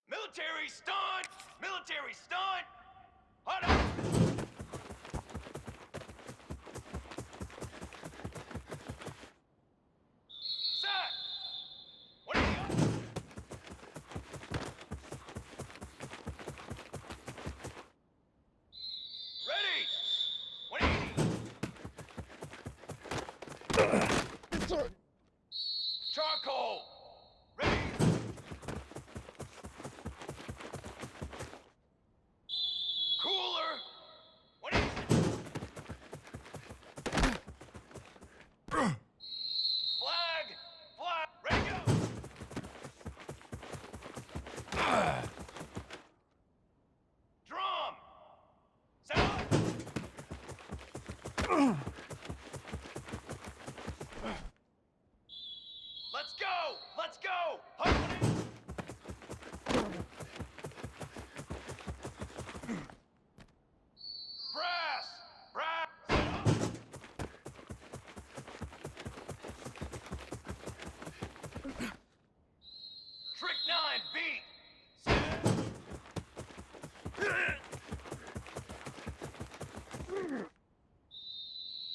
Military stunt! Military stunt! Hot up! Set! What are you? Ready! What are you? Charcoal! Ready! Cooler! What is it? Flag! Flag! Ready, go! Drum! Set up! Let's go! Let's go! Hungry! Brass! Brass! Set up! Trick 9, beat! Set!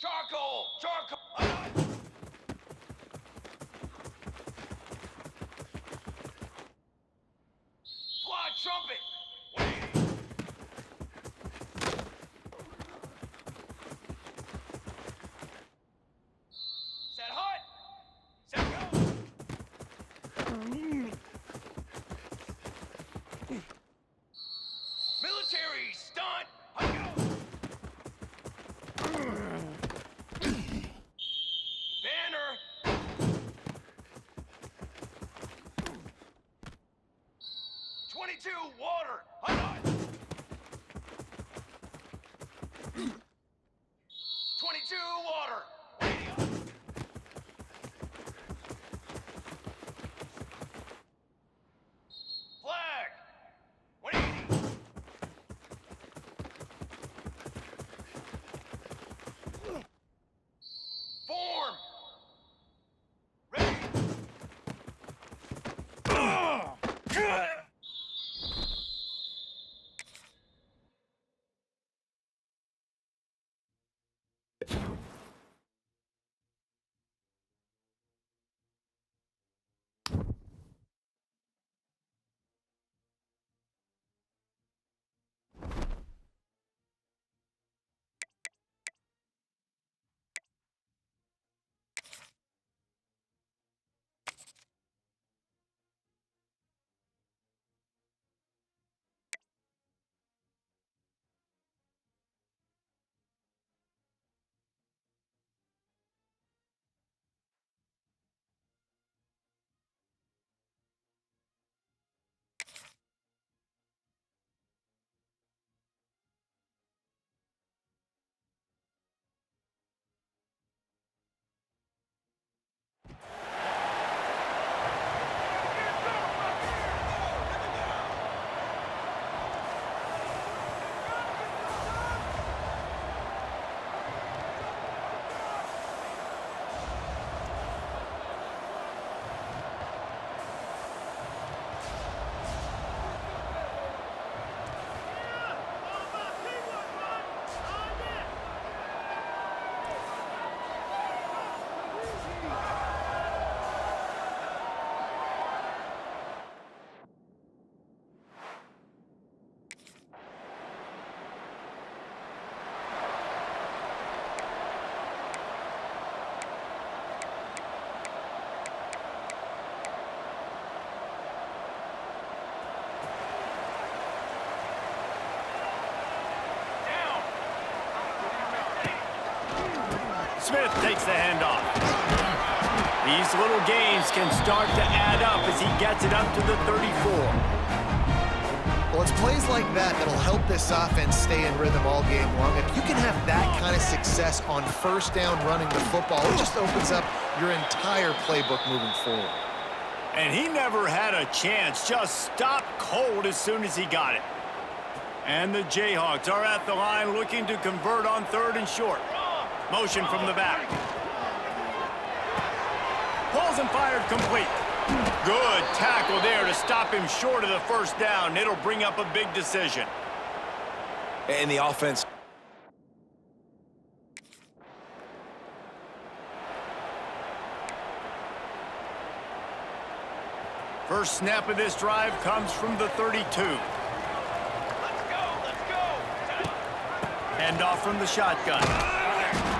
Charcoal! Charcoal! Fly trumpet! Wait! Set hut! Set go! Military stunt! Hut go! Banner! 22 water! Hut hut! 22 water! Radio! Flag! 180! Form! Ready! Smith takes the handoff. These little gains can start to add up as he gets it up to the 34. Well, it's plays like that that'll help this offense stay in rhythm all game long. If you can have that kind of success on first down running the football, it just opens up your entire playbook moving forward. And he never had a chance, just stopped cold as soon as he got it. And the Jayhawks are at the line looking to convert on 3rd and short. Motion from the back. Pulls and fired complete. Good tackle there to stop him short of the first down. It'll bring up a big decision. And the offense. First snap of this drive comes from the 32. Let's go, let's go. Hand off from the shotgun.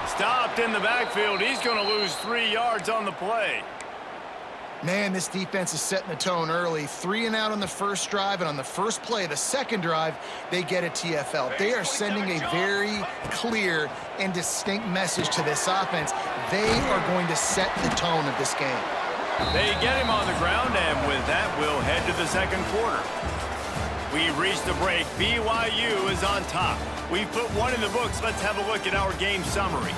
Stopped in the backfield. He's going to lose 3 yards on the play. Man, this defense is setting the tone early. 3 and out on the first drive, and on the first play, the second drive, they get a TFL. They are sending a very clear and distinct message to this offense. They are going to set the tone of this game. They get him on the ground, and with that, we'll head to the second quarter. We've reached the break. BYU is on top. We've put one in the books. Let's have a look at our game summary.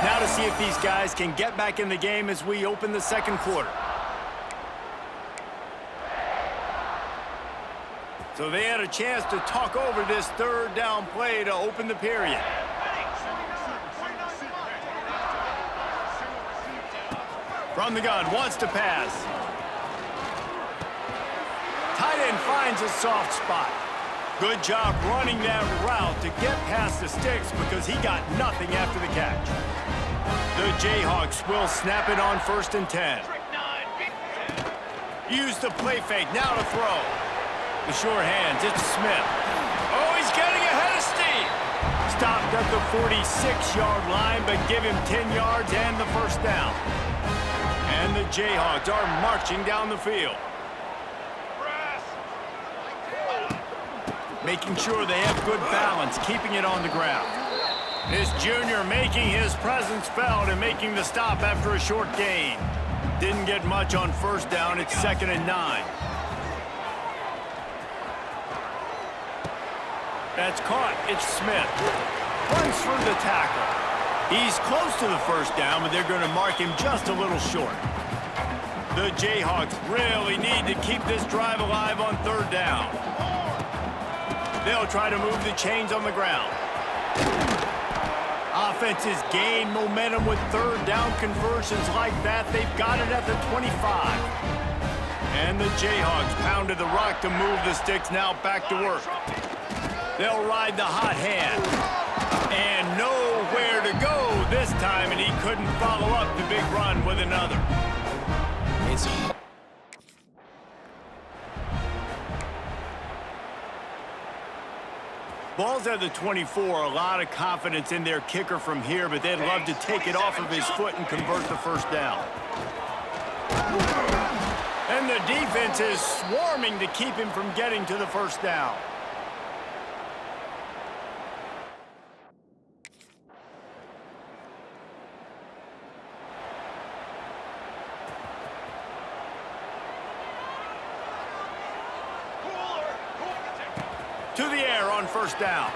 Now to see if these guys can get back in the game as we open the second quarter. So they had a chance to talk over this third down play to open the period. From the gun, wants to pass. Tight end finds a soft spot. Good job running that route to get past the sticks because he got nothing after the catch. The Jayhawks will snap it on 1st and 10. Use the play fake, now to throw. The short hands, it's Smith. Oh, he's getting ahead of steam. Stopped at the 46-yard line, but give him 10 yards and the first down. And the Jayhawks are marching down the field. Making sure they have good balance, keeping it on the ground. This junior making his presence felt and making the stop after a short gain. Didn't get much on first down. It's 2nd and 9. That's caught. It's Smith. Runs through the tackle. He's close to the first down, but they're going to mark him just a little short. The Jayhawks really need to keep this drive alive on 3rd down. They'll try to move the chains on the ground. Offenses gain momentum with 3rd down conversions like that. They've got it at the 25. And the Jayhawks pounded the rock to move the sticks, now back to work. They'll ride the hot hand. And nowhere to go this time, and he couldn't follow up the big run with another. It's Ball's at the 24. A lot of confidence in their kicker from here, but they'd love to take it off of his foot and convert the first down. And the defense is swarming to keep him from getting to the first down. To the air on first down.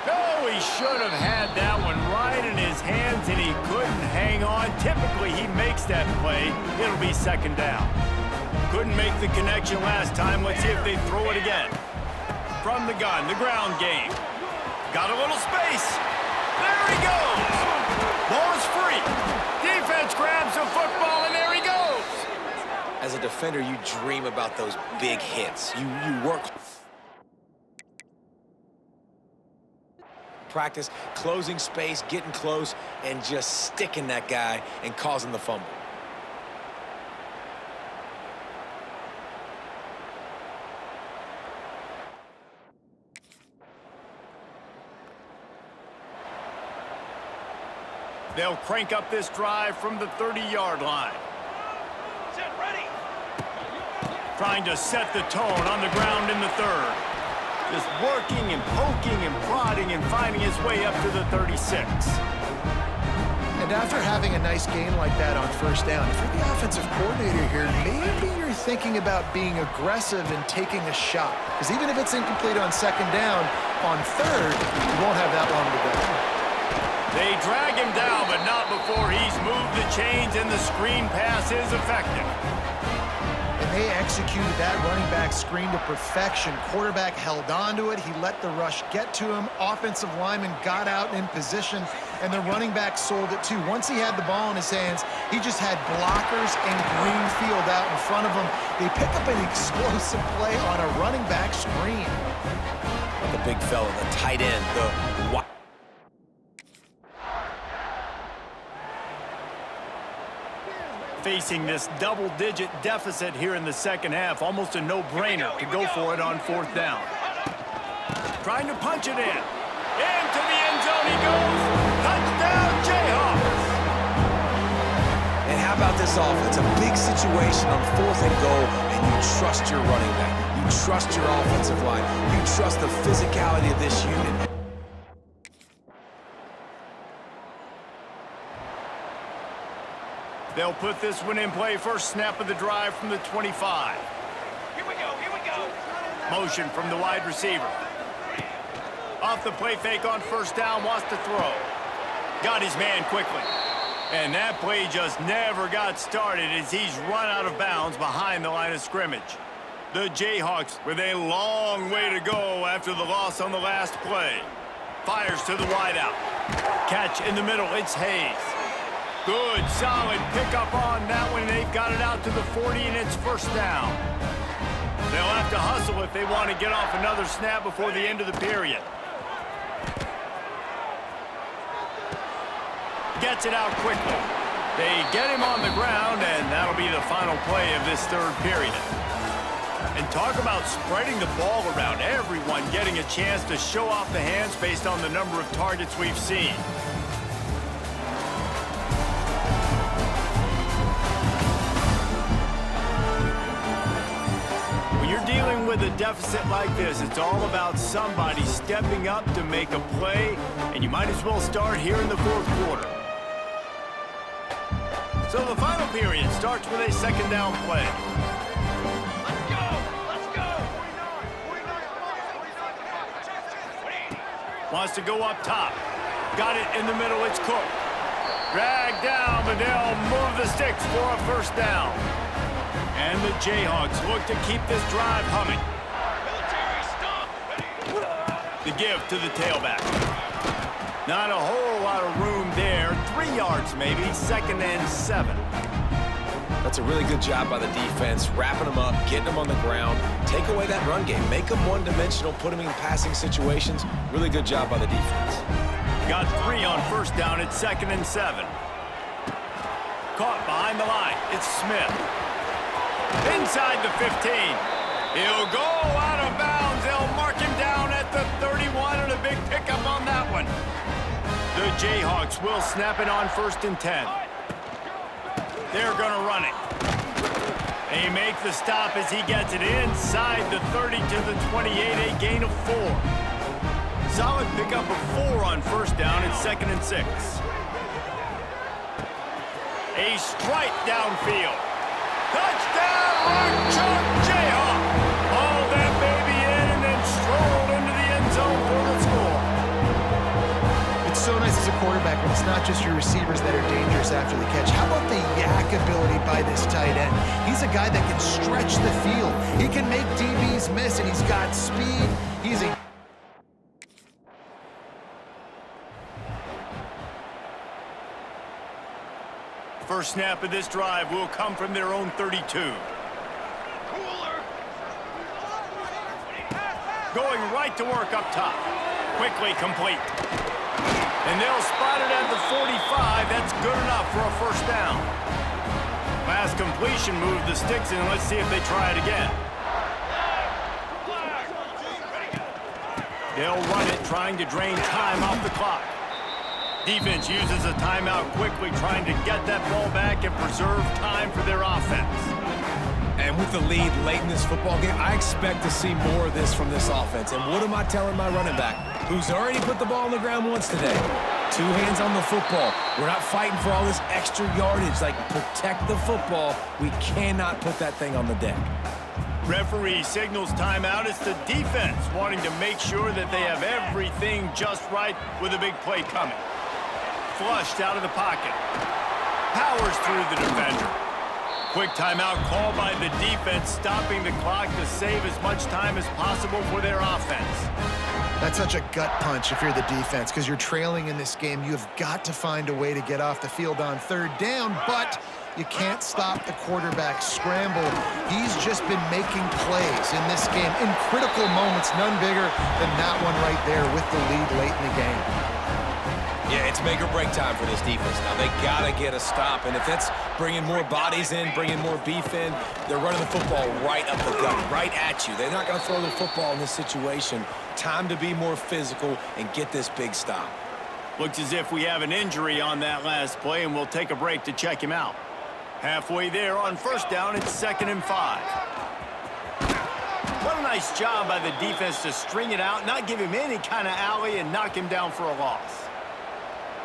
Oh, he should have had that one right in his hands, and he couldn't hang on. Typically, he makes that play. It'll be 2nd down. Couldn't make the connection last time. Let's see if they throw it again. From the gun, the ground game. Got a little space. There he goes. Ball is free. Defense grabs the football, and there he goes. As a defender, you dream about those big hits. You work. Practice closing space, getting close, and just sticking that guy and causing the fumble. They'll crank up this drive from the 30-yard line. Set ready. Trying to set the tone on the ground in the 3rd. Just working and poking and prodding and finding his way up to the 36. And after having a nice gain like that on first down, if you're the offensive coordinator here, maybe you're thinking about being aggressive and taking a shot. Because even if it's incomplete on 2nd down, on 3rd, you won't have that long to go. They drag him down, but not before he's moved the chains and the screen pass is effective. And they executed that running back screen to perfection. Quarterback held on to it. He let the rush get to him. Offensive lineman got out in position, and the running back sold it too. Once he had the ball in his hands, he just had blockers and green field out in front of him. They pick up an explosive play on a running back screen. The big fella, the tight end, the Facing this double-digit deficit here in the second half, almost a no-brainer to go for it on fourth down. Trying to punch it in. Into the end zone he goes. Touchdown, Jayhawks! And how about this offense? A big situation on 4th and goal, and you trust your running back. You trust your offensive line. You trust the physicality of this unit. They'll put this one in play. First snap of the drive from the 25. Here we go, here we go. Motion from the wide receiver. Off the play fake on first down, wants to throw. Got his man quickly. And that play just never got started as he's run out of bounds behind the line of scrimmage. The Jayhawks with a long way to go after the loss on the last play. Fires to the wideout. Catch in the middle, it's Hayes. Good, solid pickup on that one. They've got it out to the 40, and it's first down. They'll have to hustle if they want to get off another snap before the end of the period. Gets it out quickly. They get him on the ground, and that'll be the final play of this third period. And talk about spreading the ball around. Everyone getting a chance to show off the hands based on the number of targets we've seen. Dealing with a deficit like this, it's all about somebody stepping up to make a play, and you might as well start here in the fourth quarter. So the final period starts with a second down play. Let's go, let's go. Wants to go up top. Got it in the middle, it's Cook. Dragged down, but they'll move the sticks for a first down. And the Jayhawks look to keep this drive humming. The give to the tailback. Not a whole lot of room there. 3 yards maybe, 2nd and 7. That's a really good job by the defense, wrapping them up, getting them on the ground, take away that run game, make them one-dimensional, put them in passing situations. Really good job by the defense. Got 3 on first down at 2nd and 7. Caught behind the line. It's Smith. Inside the 15. He'll go out of bounds. They'll mark him down at the 31, and a big pickup on that one. The Jayhawks will snap it on 1st and 10. They're going to run it. They make the stop as he gets it inside the 30 to the 28, a gain of 4. Solid pickup of 4 on first down at 2nd and 6. A strike downfield. Touchdown, Archer Jayhawk! Hauled that baby in and then strolled into the end zone for the score. It's so nice as a quarterback when it's not just your receivers that are dangerous after the catch. How about the yak ability by this tight end? He's a guy that can stretch the field. He can make DBs miss, and he's got speed. He's a First snap of this drive will come from their own 32. Cooler. Going right to work up top. Quickly complete. And they'll spot it at the 45. That's good enough for a first down. Last completion moved the sticks in. Let's see if they try it again. They'll run it, trying to drain time off the clock. Defense uses a timeout quickly, trying to get that ball back and preserve time for their offense. And with the lead late in this football game, I expect to see more of this from this offense. And what am I telling my running back, who's already put the ball on the ground once today? 2 hands on the football. We're not fighting for all this extra yardage. Like, protect the football. We cannot put that thing on the deck. Referee signals timeout. It's the defense wanting to make sure that they have everything just right with a big play coming. Flushed out of the pocket. Powers through the defender. Quick timeout called by the defense, stopping the clock to save as much time as possible for their offense. That's such a gut punch if you're the defense, because you're trailing in this game. You have got to find a way to get off the field on third down, but you can't stop the quarterback scramble. He's just been making plays in this game in critical moments, none bigger than that one right there with the lead late in the game. Yeah, it's make or break time for this defense. Now, they got to get a stop, and if that's bringing more bodies in, bringing more beef in, they're running the football right up the gut, right at you. They're not going to throw the football in this situation. Time to be more physical and get this big stop. Looks as if we have an injury on that last play, and we'll take a break to check him out. Halfway there on first down, it's 2nd and 5. What a nice job by the defense to string it out, not give him any kind of alley, and knock him down for a loss.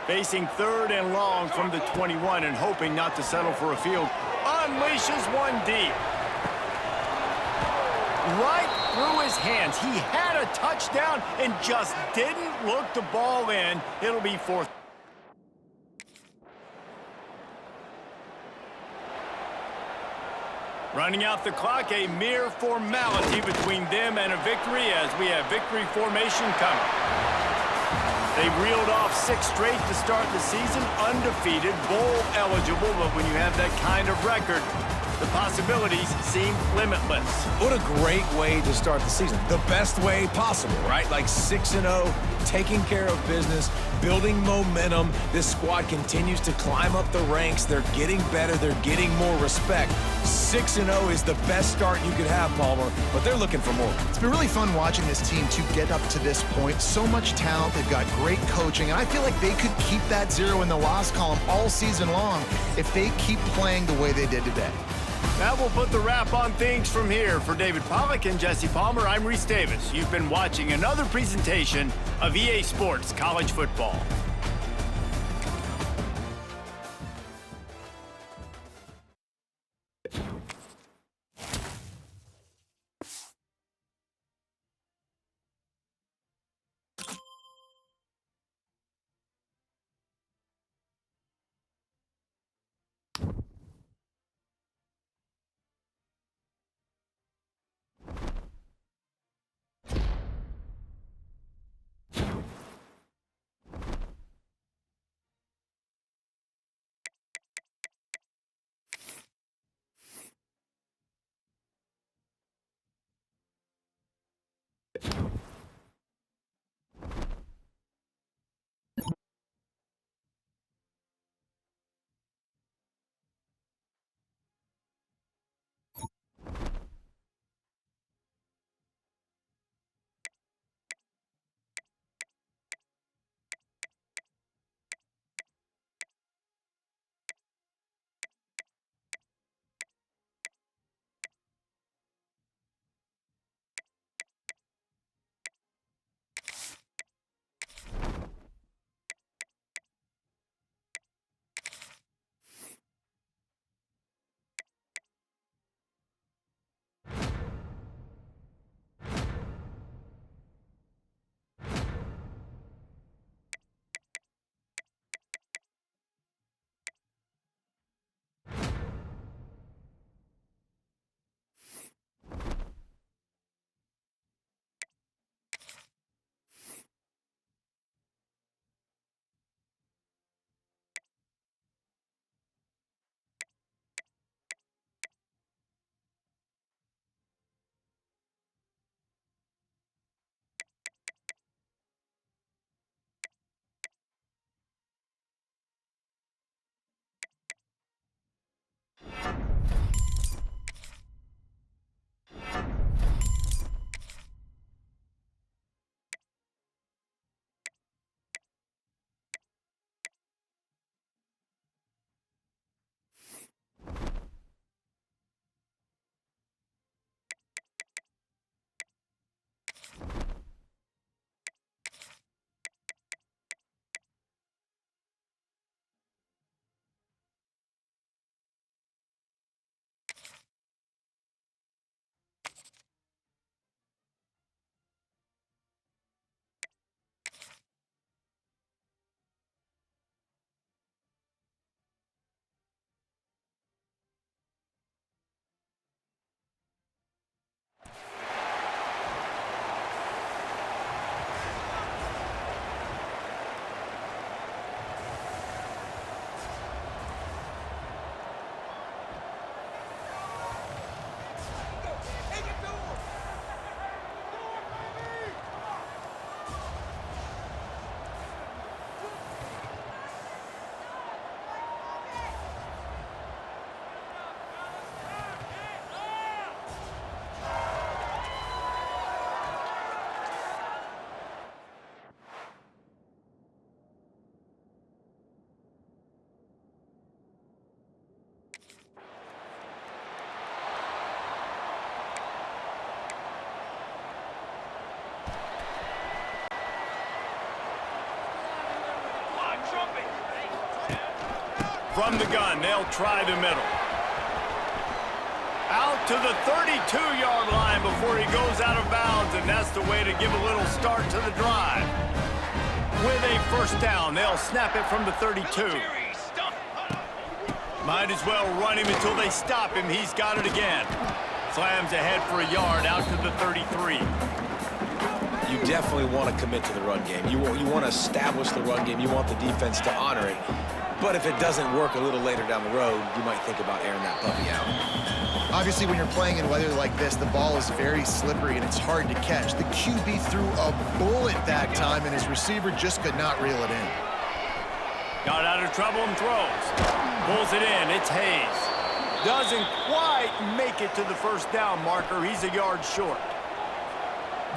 Facing 3rd and long from the 21 and hoping not to settle for a field. Unleashes one deep. Right through his hands. He had a touchdown and just didn't look the ball in. It'll be 4th. Running out the clock, a mere formality between them and a victory as we have victory formation coming. They reeled off 6 straight to start the season, undefeated, bowl eligible, but when you have that kind of record, the possibilities seem limitless. What a great way to start the season. The best way possible, right? Like 6-0, taking care of business, building momentum. This squad continues to climb up the ranks. They're getting better. They're getting more respect. 6-0 is the best start you could have, Palmer, but they're looking for more. It's been really fun watching this team to get up to this point. So much talent. They've got great coaching, and I feel like they could keep that 0 in the loss column all season long if they keep playing the way they did today. That will put the wrap on things from here. For David Pollack and Jesse Palmer, I'm Reese Davis. You've been watching another presentation of EA Sports College Football. From the gun, they'll try the middle. Out to the 32-yard line before he goes out of bounds, and that's the way to give a little start to the drive. With a first down, they'll snap it from the 32. Might as well run him until they stop him. He's got it again. Slams ahead for a yard out to the 33. You definitely want to commit to the run game. You want to establish the run game. You want the defense to honor it. But if it doesn't work a little later down the road, you might think about airing that puppy out. Obviously, when you're playing in weather like this, the ball is very slippery and it's hard to catch. The QB threw a bullet that time, and his receiver just could not reel it in. Got out of trouble and throws. Pulls it in. It's Hayes. Doesn't quite make it to the first down marker. He's a yard short.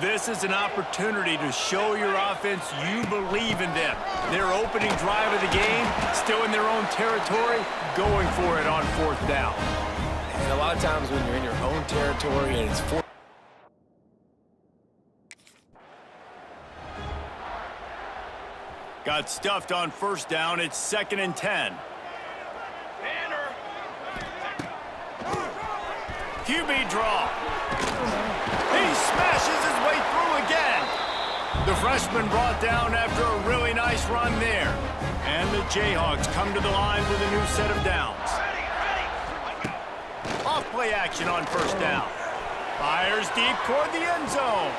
This is an opportunity to show your offense you believe in them. Their opening drive of the game, still in their own territory, going for it on fourth down. And a lot of times when you're in your own territory and it's fourth. Got stuffed on first down. It's 2nd and 10. QB draw. He smashes his way through again. The freshman brought down after a really nice run there. And the Jayhawks come to the line with a new set of downs. Off play action on first down. Fires deep toward the end zone.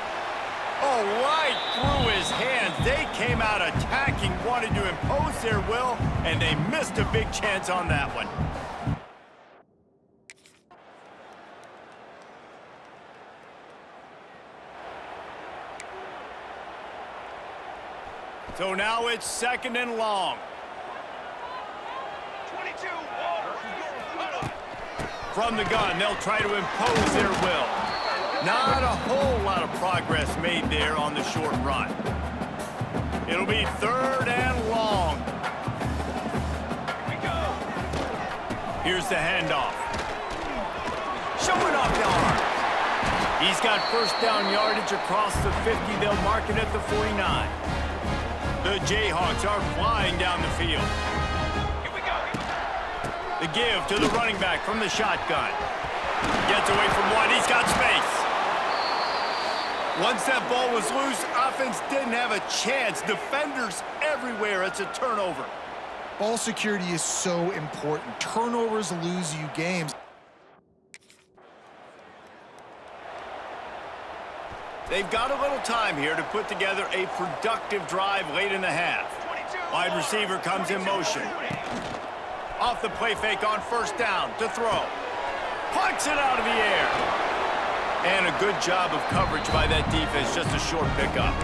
Oh, right through his hands. They came out attacking, wanted to impose their will, and they missed a big chance on that one. So now it's 2nd and long. 22. From the gun, they'll try to impose their will. Not a whole lot of progress made there on the short run. It'll be 3rd and long. Here we go. Here's the handoff. Showing off the arms. He's got first down yardage across the 50. They'll mark it at the 49. The Jayhawks are flying down the field. Here we go. The give to the running back from the shotgun. Gets away from one. He's got space. Once that ball was loose, offense didn't have a chance. Defenders everywhere. It's a turnover. Ball security is so important. Turnovers lose you games. They've got a little time here to put together a productive drive late in the half. Wide receiver comes in motion. Off the play fake on first down to throw. Punts it out of the air. And a good job of coverage by that defense, just a short pickup.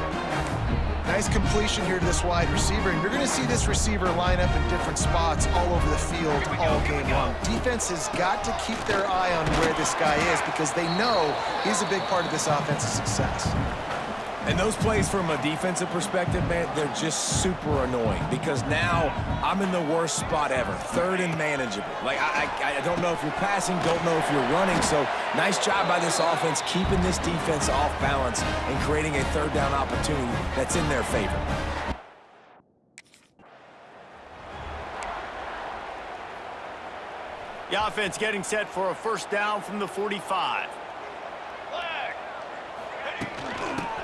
Nice completion here to this wide receiver, and you're going to see this receiver line up in different spots all over the field all game long. Defense has got to keep their eye on where this guy is because they know he's a big part of this offense's success. And those plays from a defensive perspective, man, they're just super annoying because now I'm in the worst spot ever, 3rd and manageable. Like, I don't know if you're passing, don't know if you're running, so nice job by this offense keeping this defense off balance and creating a 3rd down opportunity that's in their favor. The offense getting set for a first down from the 45.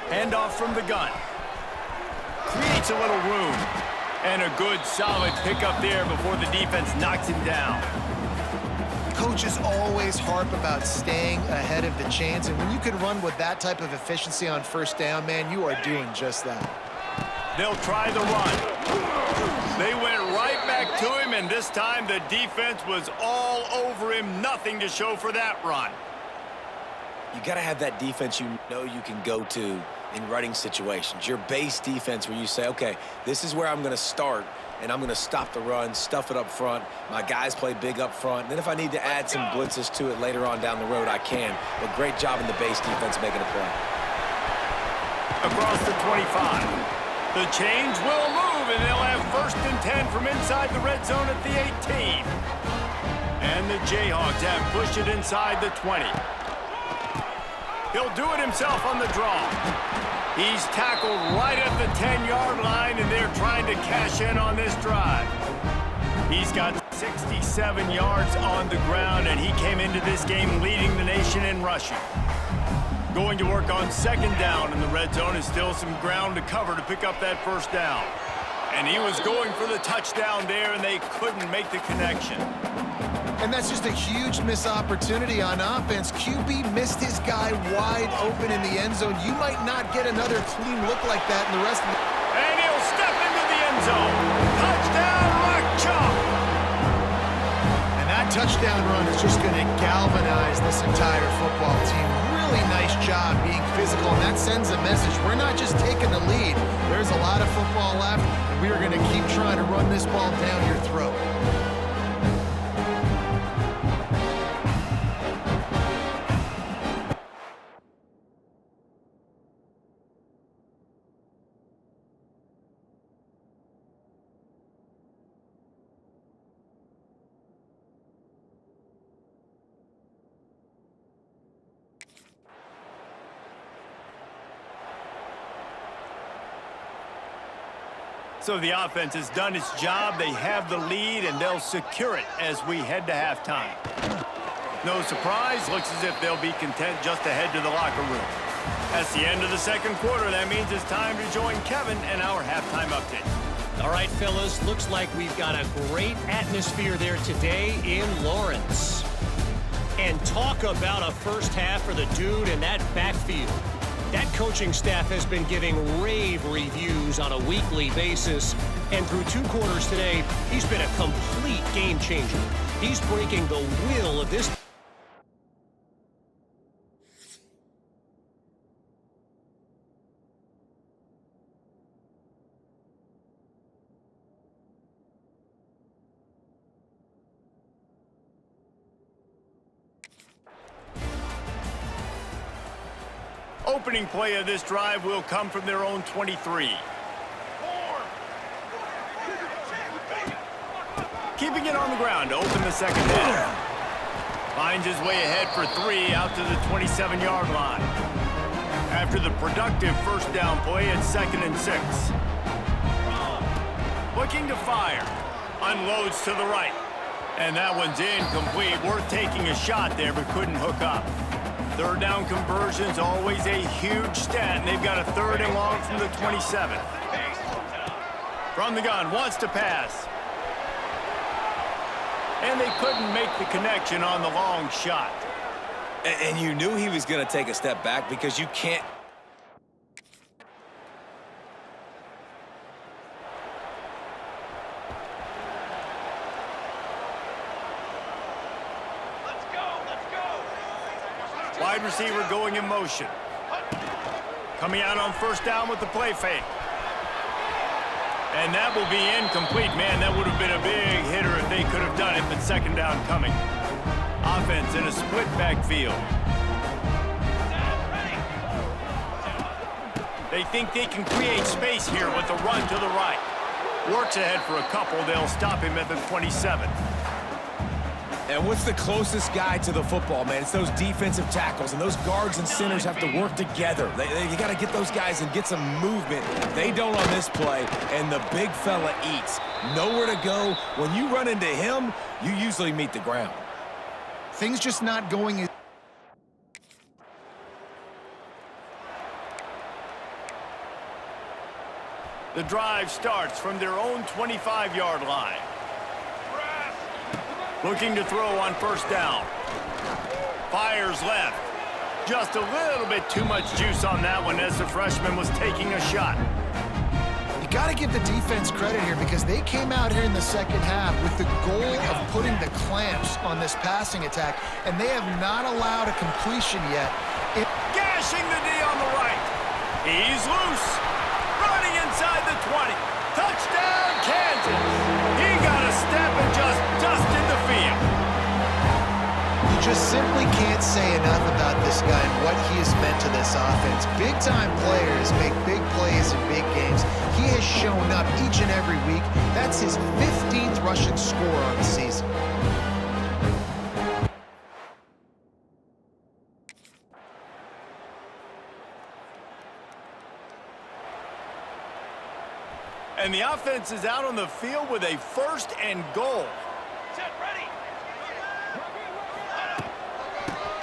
Handoff from the gun. Creates a little room. And a good, solid pickup there before the defense knocks him down. Coaches always harp about staying ahead of the chains, and when you can run with that type of efficiency on first down, man, you are doing just that. They'll try the run. They went right back to him, and this time the defense was all over him. Nothing to show for that run. You got to have that defense you know you can go to in running situations. Your base defense where you say, okay, this is where I'm going to start, and I'm going to stop the run, stuff it up front. My guys play big up front. And then if I need to add some blitzes to it later on down the road, I can. But great job in the base defense making a play. Across the 25. The change will move, and they'll have 1st and 10 from inside the red zone at the 18. And the Jayhawks have pushed it inside the 20. He'll do it himself on the draw. He's tackled right at the 10-yard line, and they're trying to cash in on this drive. He's got 67 yards on the ground, and he came into this game leading the nation in rushing. Going to work on second down in the red zone, is still some ground to cover to pick up that first down. And he was going for the touchdown there, and they couldn't make the connection. And that's just a huge missed opportunity on offense. QB missed his guy wide open in the end zone. You might not get another clean look like that in the rest of the... And he'll step into the end zone. Touchdown, Rock Chalk! And that touchdown run is just going to galvanize this entire football team. Really nice job being physical, and that sends a message. We're not just taking the lead. There's a lot of football left, and we are going to keep trying to run this ball down your throat. So the offense has done its job. They have the lead, and they'll secure it as we head to halftime. No surprise. Looks as if they'll be content just to head to the locker room. That's the end of the second quarter. That means it's time to join Kevin and our halftime update. All right, fellas, looks like we've got a great atmosphere there today in Lawrence. And talk about a first half for the dude in that backfield. That coaching staff has been giving rave reviews on a weekly basis. And through 2 quarters today, he's been a complete game changer. He's breaking the will of this. Opening play of this drive will come from their own 23. Keeping it on the ground to open the second half. Finds his way ahead for 3 out to the 27-yard line. After the productive first down play, it's 2nd and 6. Looking to fire. Unloads to the right. And that one's incomplete. Worth taking a shot there, but couldn't hook up. Third down conversion's always a huge stat, and they've got a 3rd and long from the 27. From the gun, wants to pass. And they couldn't make the connection on the long shot. And you knew he was going to take a step back because you can't. Wide receiver going in motion. Coming out on first down with the play fake. And that will be incomplete. Man, that would have been a big hitter if they could have done it, but second down coming. Offense in a split backfield. They think they can create space here with the run to the right. Works ahead for a couple. They'll stop him at the 27. And what's the closest guy to the football, man? It's those defensive tackles, and those guards and centers have to work together. You got to get those guys and get some movement. They don't on this play, and the big fella eats. Nowhere to go. When you run into him, you usually meet the ground. Things just not going as... The drive starts from their own 25-yard line. Looking to throw on first down. Fires left. Just a little bit too much juice on that one as the freshman was taking a shot. You got to give the defense credit here because they came out here in the second half with the goal of putting the clamps on this passing attack, and they have not allowed a completion yet. Gashing the D on the right. He's loose. Running inside the 20. Touchdown, Kansas. He got a step and just dusted the field. You just simply can't say enough about this guy and what he has meant to this offense. Big-time players make big plays in big games. He has shown up each and every week. That's his 15th rushing score on the season. And the offense is out on the field with a 1st and goal. Set, ready.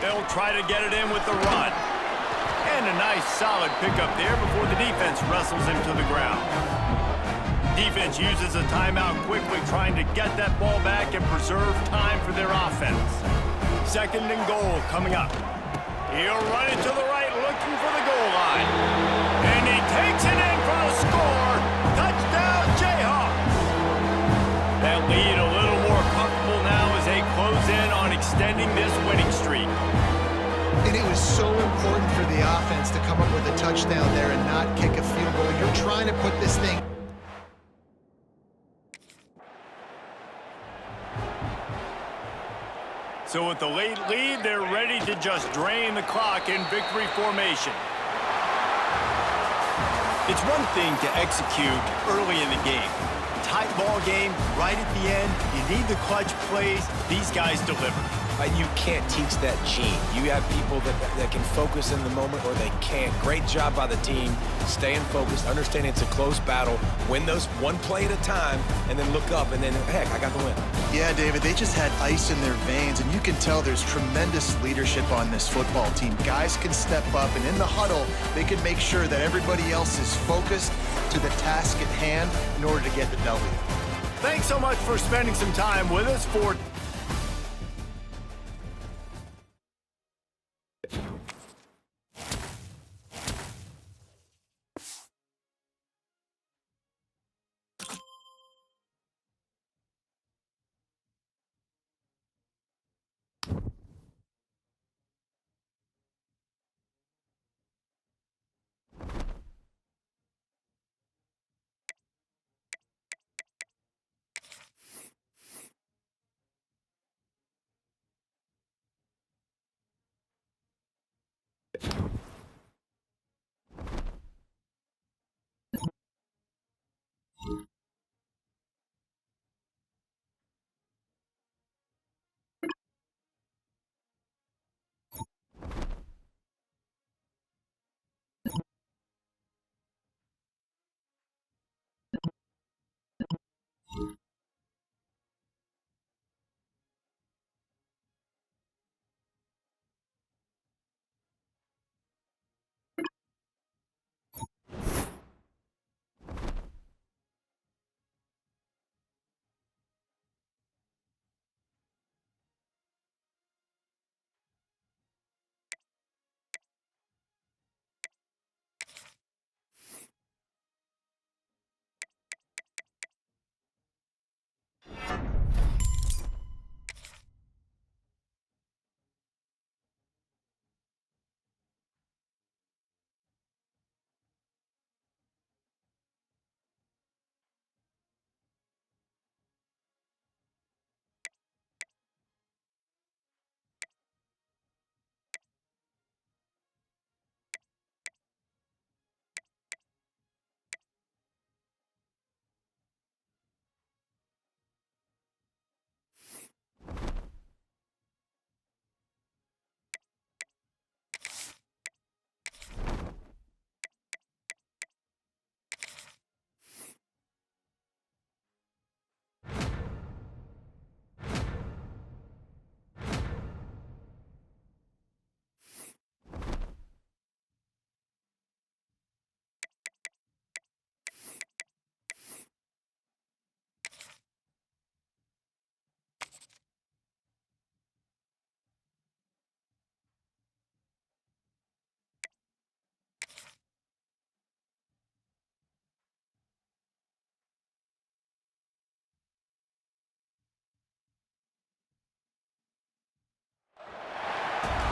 They'll try to get it in with the run. And a nice solid pickup there before the defense wrestles him to the ground. Defense uses a timeout quickly, trying to get that ball back and preserve time for their offense. 2nd and goal coming up. He'll run it to the right, looking for the goal line. And he takes it in for the score. Touchdown, Jayhawks. That lead a little more comfortable now as they close in on extending this winning streak. And it was so important for the offense to come up with a touchdown there and not kick a field goal. You're trying to put this thing. So with the late lead, they're ready to just drain the clock in victory formation. It's one thing to execute early in the game. Tight ball game, right at the end, you need the clutch plays. These guys deliver. You can't teach that gene. You have people that can focus in the moment or they can't. Great job by the team, staying focused, understanding it's a close battle, win those one play at a time, and then look up, and then, heck, I got the win. Yeah, David, they just had ice in their veins, and you can tell there's tremendous leadership on this football team. Guys can step up, and in the huddle, they can make sure that everybody else is focused to the task at hand in order to get the W. Thanks so much for spending some time with us for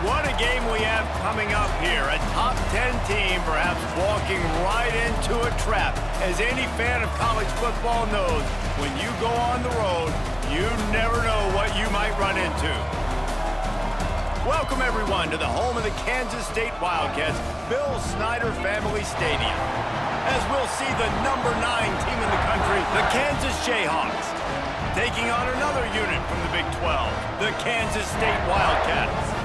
What a game we have coming up here. A top 10 team perhaps walking right into a trap. As any fan of college football knows, when you go on the road, you never know what you might run into. Welcome, everyone, to the home of the Kansas State Wildcats, Bill Snyder Family Stadium. As we'll see the number 9 team in the country, the Kansas Jayhawks, taking on another unit from the Big 12, the Kansas State Wildcats.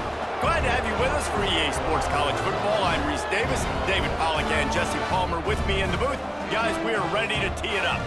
Glad to have you with us for EA Sports College Football. I'm Reese Davis, David Pollack, and Jesse Palmer with me in the booth. Guys, we are ready to tee it up.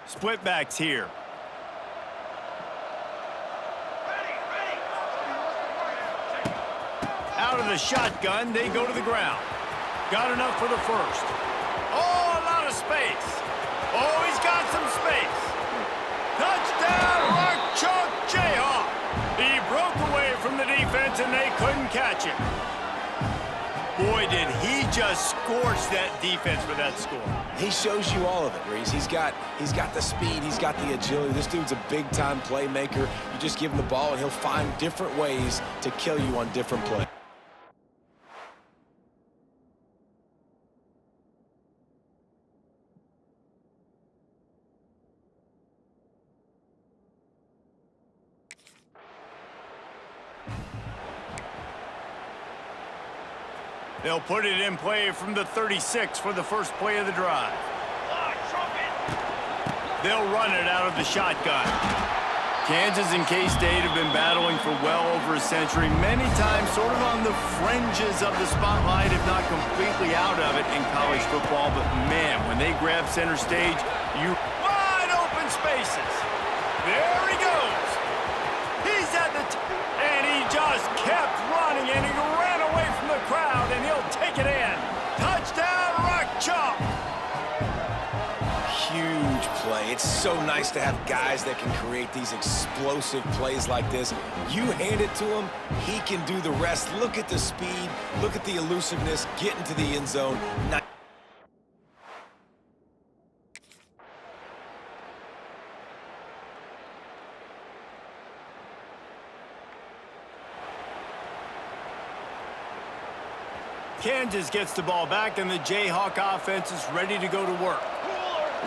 Split backs here. Out of the shotgun, they go to the ground. Got enough for the first. Oh, a lot of space. Oh, he's got some space. Touchdown, Rock Chalk Jayhawk. He broke away from the defense and they couldn't catch him. Boy, did he just scorch that defense for that score. He shows you all of it, Reese. He's got the speed, he's got the agility. This dude's a big-time playmaker. You just give him the ball, and he'll find different ways to kill you on different plays. They'll put it in play from the 36 for the first play of the drive. They'll run it out of the shotgun. Kansas and K-State have been battling for well over a century, many times sort of on the fringes of the spotlight, if not completely out of it in college football. But man, when they grab center stage, you wide open spaces. There he goes. He's at the and he just kept running, and he ran away from the crowd, and he'll take it in. Touchdown, Rock Chalk. Huge play. It's so nice to have guys that can create these explosive plays like this. You hand it to him, he can do the rest. Look at the speed, look at the elusiveness, get into the end zone. Kansas gets the ball back, and the Jayhawk offense is ready to go to work.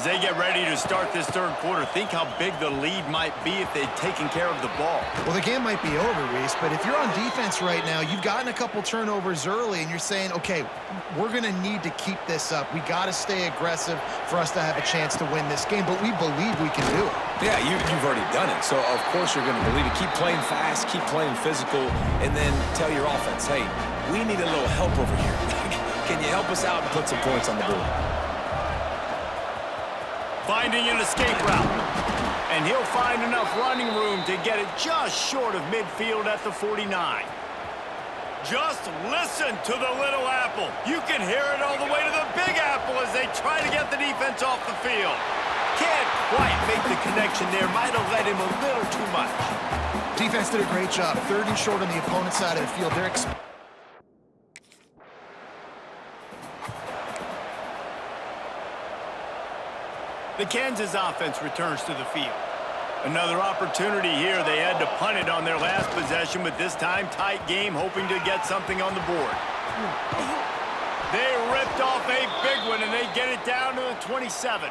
As they get ready to start this third quarter, think how big the lead might be if they'd taken care of the ball. Well, the game might be over, Reese, but if you're on defense right now, you've gotten a couple turnovers early, and you're saying, okay, we're going to need to keep this up. We got to stay aggressive for us to have a chance to win this game, but we believe we can do it. Yeah, you've already done it, so of course you're going to believe it. Keep playing fast, keep playing physical, and then tell your offense, hey, we need a little help over here. Can you help us out and put some points on the board? Finding an escape route. And he'll find enough running room to get it just short of midfield at the 49. Just listen to the little apple. You can hear it all the way to the big apple as they try to get the defense off the field. Can't quite make the connection there. Might have led him a little too much. Defense did a great job. 3rd and short on the opponent's side of the field. The Kansas offense returns to the field. Another opportunity here. They had to punt it on their last possession, but this time tight game, hoping to get something on the board. They ripped off a big one, and they get it down to the 27.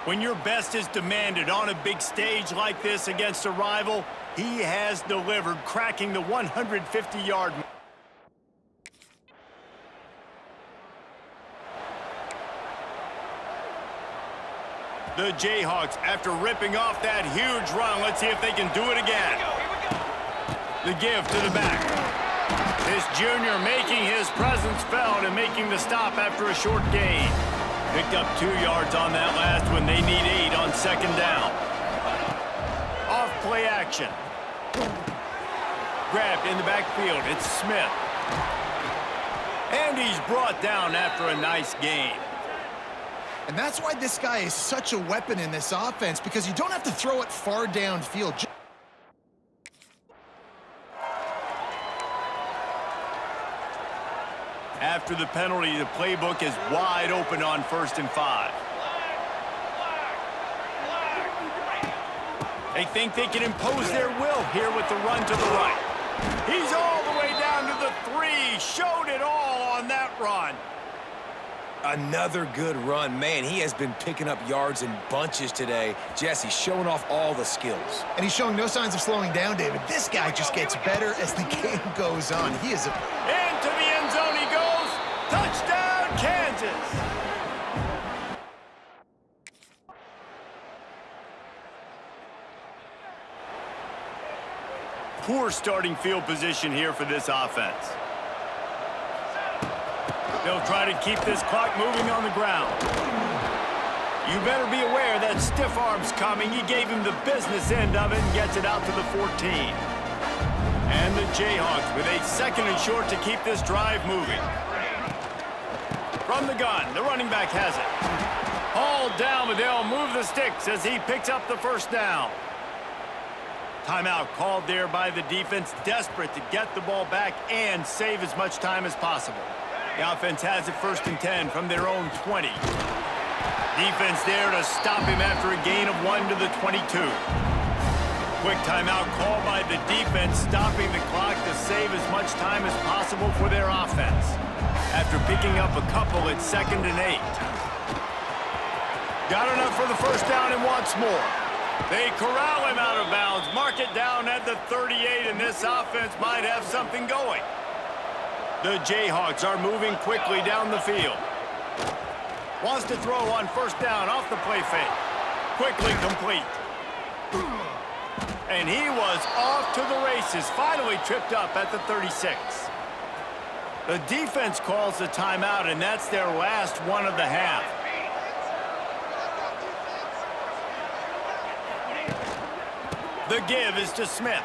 When your best is demanded on a big stage like this against a rival, he has delivered, cracking the 150-yard mark. The Jayhawks, after ripping off that huge run, let's see if they can do it again. The give to the back. This junior making his presence felt and making the stop after a short gain. Picked up 2 yards on that last one. They need 8 on 2nd down. Off play action. Grabbed in the backfield. It's Smith. And he's brought down after a nice gain. And that's why this guy is such a weapon in this offense, because you don't have to throw it far downfield. After the penalty, the playbook is wide open on 1st and 5. They think they can impose their will here with the run to the right. He's all the way down to the 3. Showed it all on that run. Another good run. Man, he has been picking up yards in bunches today. Jesse showing off all the skills. And he's showing no signs of slowing down, David. This guy just gets better as the game goes on. He is a... Into the end zone he goes. Touchdown, Kansas. Poor starting field position here for this offense. They'll try to keep this clock moving on the ground. You better be aware that stiff arm's coming. He gave him the business end of it and gets it out to the 14. And the Jayhawks with a 2nd and short to keep this drive moving. From the gun, the running back has it. Hauled down, but they'll move the sticks as he picks up the 1st down. Timeout called there by the defense, desperate to get the ball back and save as much time as possible. The offense has it 1st and 10 from their own 20. Defense there to stop him after a gain of 1 to the 22. Quick timeout called by the defense, stopping the clock to save as much time as possible for their offense. After picking up a couple, it's 2nd and 8. Got enough for the 1st down and wants more. They corral him out of bounds, mark it down at the 38, and this offense might have something going. The Jayhawks are moving quickly down the field. Wants to throw on 1st down off the play fake. Quickly complete. And he was off to the races, finally tripped up at the 36. The defense calls the timeout, and that's their last one of the half. The give is to Smith.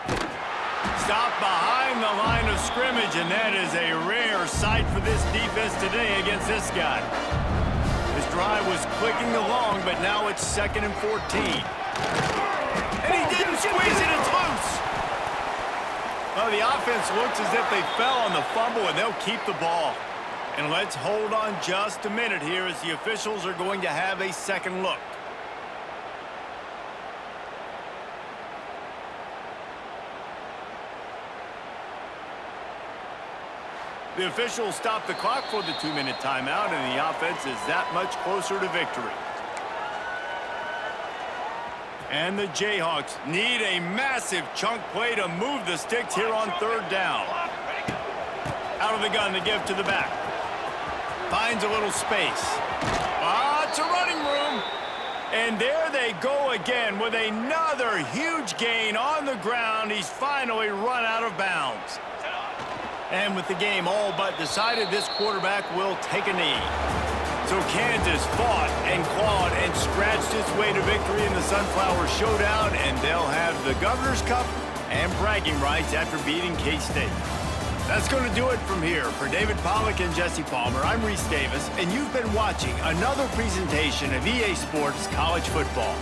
Stopped behind the line of scrimmage, and that is a rare sight for this defense today against this guy. His drive was clicking along, but now it's 2nd and 14. And he didn't squeeze it, it's loose. Well, the offense looks as if they fell on the fumble, and they'll keep the ball. And let's hold on just a minute here as the officials are going to have a 2nd look. The officials stop the clock for the 2-minute timeout, and the offense is that much closer to victory. And the Jayhawks need a massive chunk play to move the sticks here on third down. Out of the gun, the give to the back. Finds a little space. Lots of running room. And there they go again with another huge gain on the ground. He's finally run out of bounds. And with the game all but decided, this quarterback will take a knee. So Kansas fought and clawed and scratched its way to victory in the Sunflower Showdown, and they'll have the Governor's Cup and bragging rights after beating K-State. That's going to do it from here. For David Pollack and Jesse Palmer, I'm Reese Davis, and you've been watching another presentation of EA Sports College Football.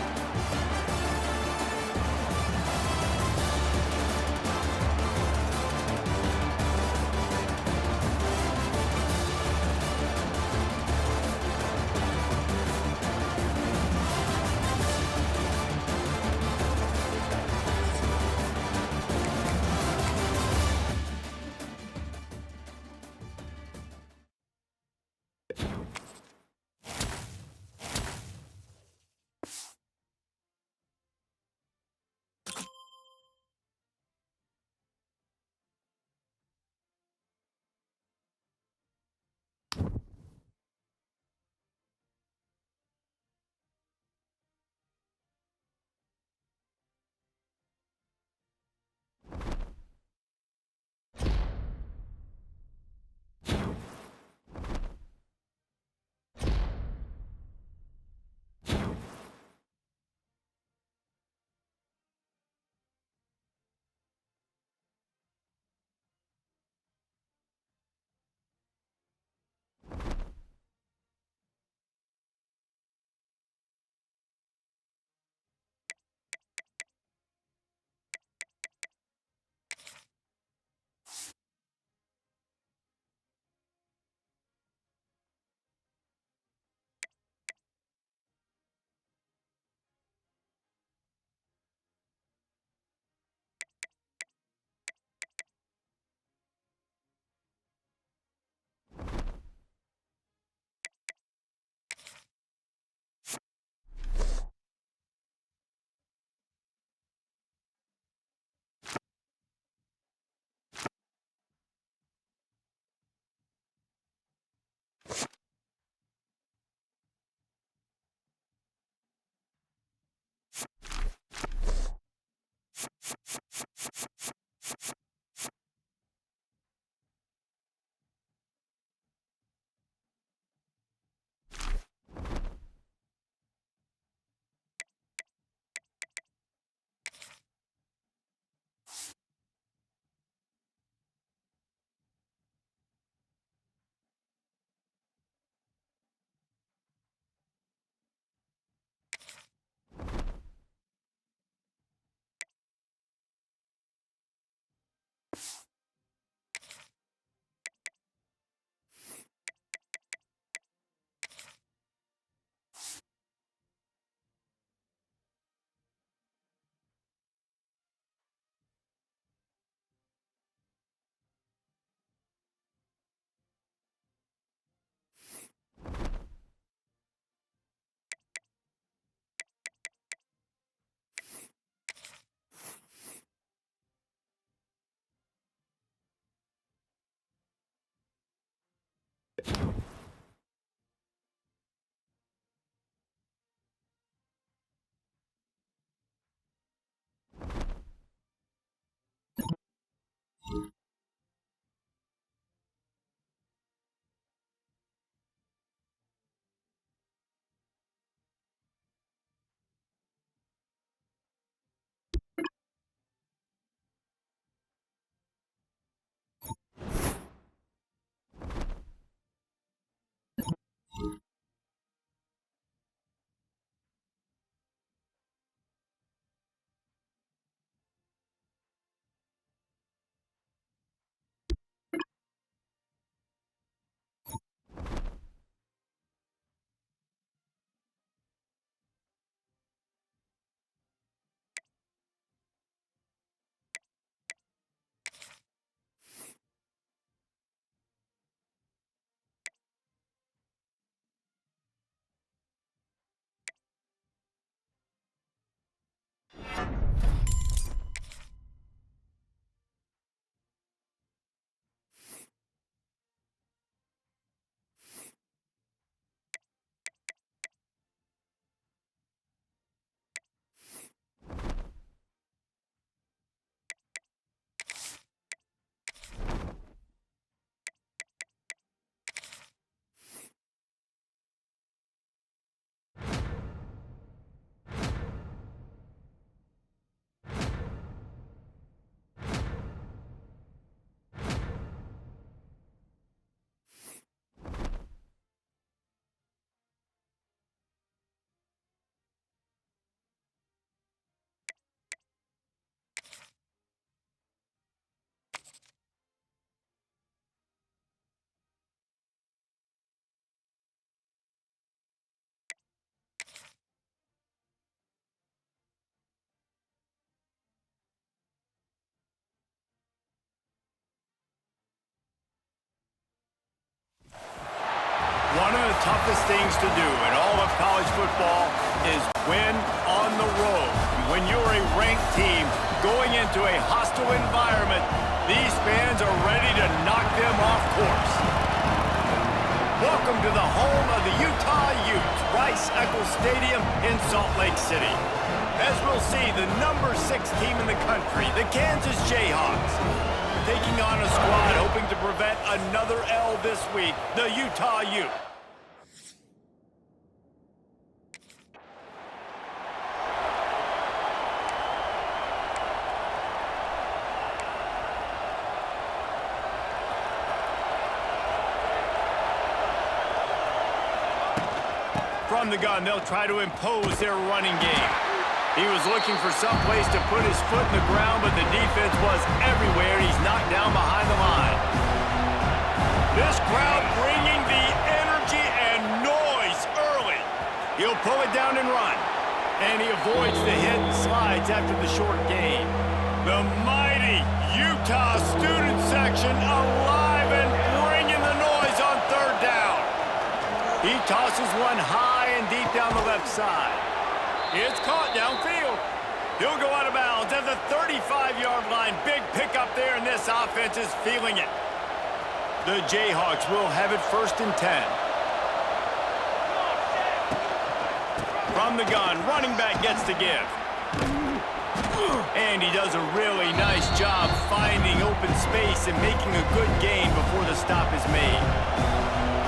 toughest things to do in all of college football is win on the road. When you're a ranked team going into a hostile environment, these fans are ready to knock them off course. Welcome to the home of the Utah Utes, Rice-Eccles Stadium in Salt Lake City. As we'll see, the number 6 team in the country, the Kansas Jayhawks, taking on a squad hoping to prevent another L this week, the Utah Utes. From the gun, they'll try to impose their running game. He was looking for some place to put his foot in the ground, but the defense was everywhere. He's knocked down behind the line. This crowd bringing the energy and noise early. He'll pull it down and run. And he avoids the hit and slides after the short gain. The mighty Utah student section alive and bringing the noise on third down. He tosses one high and deep down the left side. It's caught downfield. He'll go out of bounds at the 35-yard line. Big pickup there, and this offense is feeling it. The Jayhawks will have it 1st and 10. From the gun, running back gets to give. And he does a really nice job finding open space and making a good gain before the stop is made.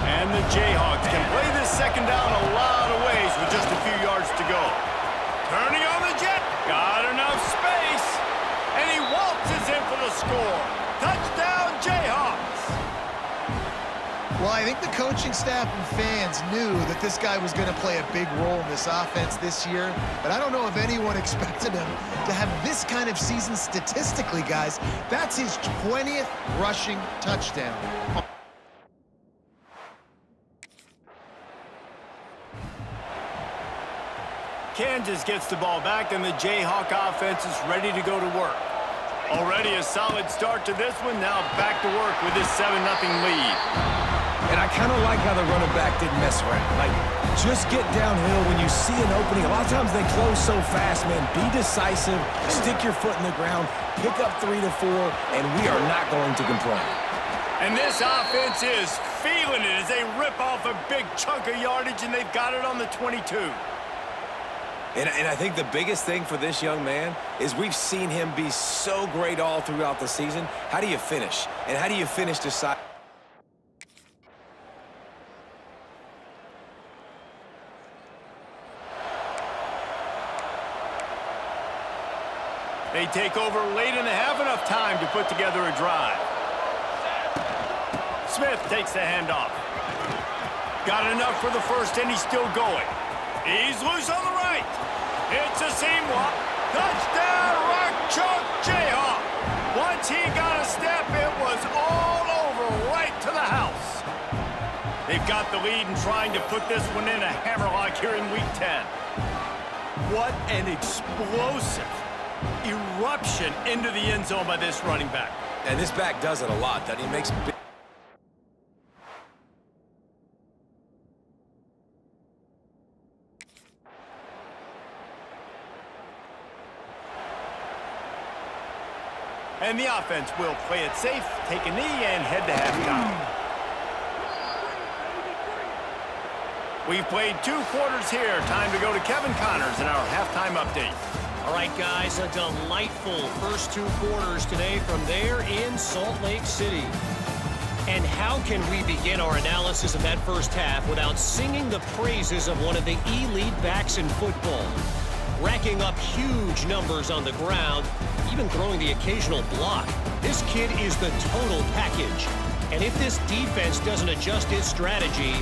And the Jayhawks can play this second down a lot of ways with just a few yards to go. Turning on the jet. Got enough space. And he waltzes in for the score. Touchdown, Jayhawks. Well, I think the coaching staff and fans knew that this guy was going to play a big role in this offense this year, but I don't know if anyone expected him to have this kind of season statistically, guys. That's his 20th rushing touchdown. Kansas gets the ball back, and the Jayhawk offense is ready to go to work. Already a solid start to this one. Now back to work with this 7-0 lead. And I kind of like how the running back didn't mess around. Like, just get downhill when you see an opening. A lot of times they close so fast, man. Be decisive, stick your foot in the ground, pick up 3 to 4, and we are not going to complain. And this offense is feeling it as they rip off a big chunk of yardage, and they've got it on the 22. And I think the biggest thing for this young man is we've seen him be so great all throughout the season. How do you finish? And how do you finish decide? They take over late and have enough time to put together a drive. Smith takes the handoff. Got enough for the first, and he's still going. He's loose on the right. It's a seam walk. Touchdown, Rock Chalk Jayhawk. Once he got a step, it was all over right to the house. They've got the lead and trying to put this one in a hammerlock here in Week 10. What an explosive eruption into the end zone by this running back. And this back does it a lot, doesn't he? Makes big... And the offense will play it safe, take a knee, and head to halftime. We've played 2 quarters here. Time to go to Kevin Connors in our halftime update. All right, guys, a delightful first 2 quarters today from there in Salt Lake City. And how can we begin our analysis of that first half without singing the praises of one of the elite backs in football? Racking up huge numbers on the ground, even throwing the occasional block. This kid is the total package. And if this defense doesn't adjust its strategy,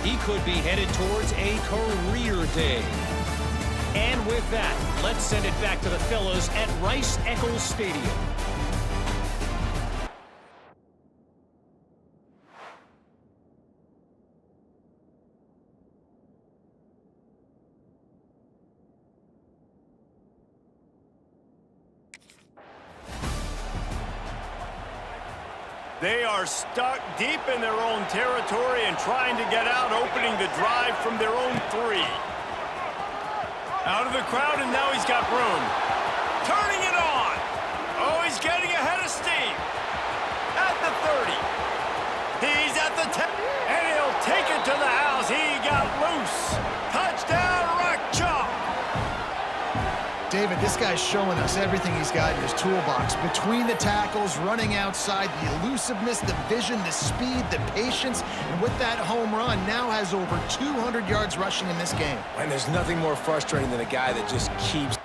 he could be headed towards a career day. And with that, let's send it back to the fellows at Rice-Eccles Stadium. They are stuck deep in their own territory and trying to get out, opening the drive from their own 3. Out of the crowd, and now he's got room. Turning it on. Oh, he's getting ahead of steam. At the 30. He's at the 10. And he'll take it to the house. He got loose. Touchdown, Rock Chalk. David, this guy's showing us everything he's got in his toolbox. Between the tackles, running outside, the elusiveness, the vision, the speed, the patience, and with that home run, now has over 200 yards rushing in this game. And there's nothing more frustrating than a guy that just keeps...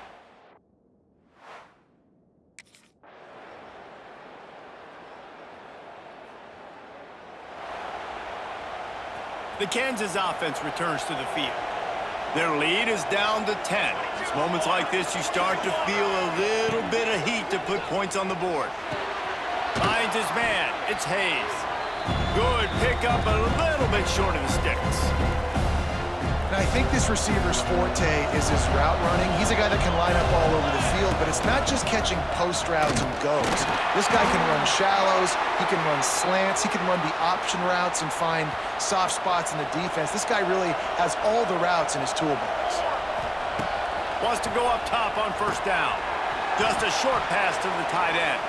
The Kansas offense returns to the field. Their lead is down to 10. It's moments like this you start to feel a little bit of heat to put points on the board. Finds his man. It's Hayes. Good pickup, a little bit short of the sticks. And I think this receiver's forte is his route running. He's a guy that can line up all over the field, but it's not just catching post routes and goes. This guy can run shallows, he can run slants, he can run the option routes and find soft spots in the defense. This guy really has all the routes in his toolbox. Wants to go up top on first down. Just a short pass to the tight end.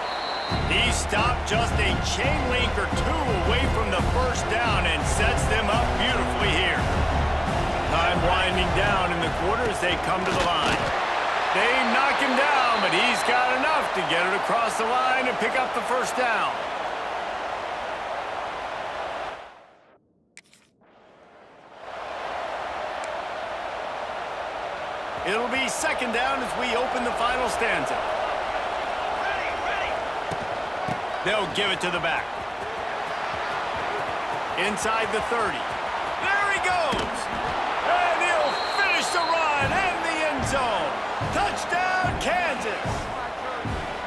He stopped just a chain link or 2 away from the first down and sets them up beautifully here. Time winding down in the quarter as they come to the line. They knock him down, but he's got enough to get it across the line and pick up the first down. It'll be second down as we open the final stanza. They'll give it to the back. Inside the 30. There he goes! And he'll finish the run and the end zone. Touchdown, Kansas!